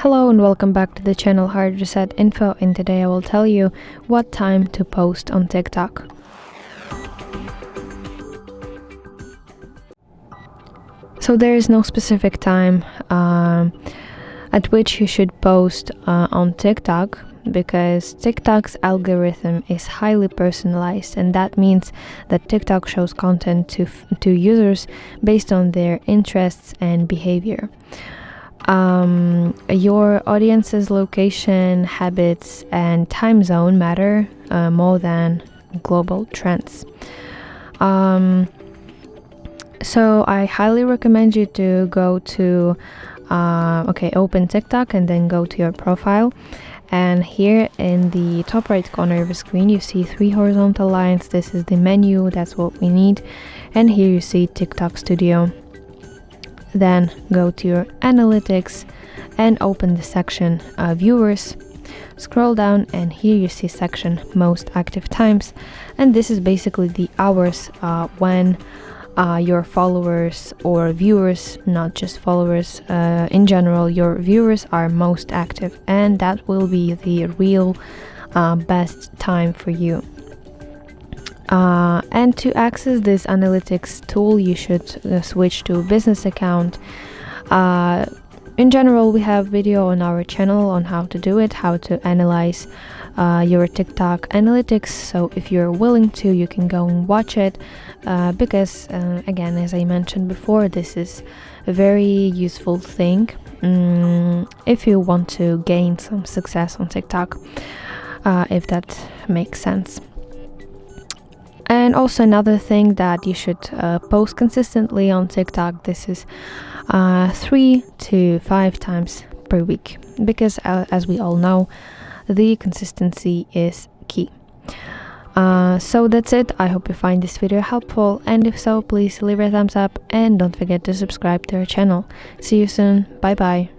Hello and welcome back to the channel HardReset.Info, and today I will tell you what time to post on TikTok. So there is no specific time at which you should post on TikTok, because TikTok's algorithm is highly personalized, and that means that TikTok shows content to users based on their interests and behavior. Your audience's location, habits, and time zone matter more than global trends. So I highly recommend you to go to open TikTok and then go to your profile. And here in the top right corner of the screen you see 3 horizontal lines. This is the menu, that's what we need. And here you see TikTok Studio. Then go to your analytics and open the section viewers. Scroll down and here you see section most active times, and this is basically the hours when your followers or viewers, not just followers, in general, your viewers are most active, and that will be the real best time for you. And to access this analytics tool, you should switch to business account. In general, we have video on our channel on how to do it, how to analyze your TikTok analytics. So if you're willing to, you can go and watch it, because again, as I mentioned before, this is a very useful thing if you want to gain some success on TikTok, if that makes sense. And also another thing that you should post consistently on TikTok. This is 3 to 5 times per week, because as we all know, the consistency is key. So that's it. I hope you find this video helpful, and if so, please leave a thumbs up and don't forget to subscribe to our channel. See you soon. Bye bye.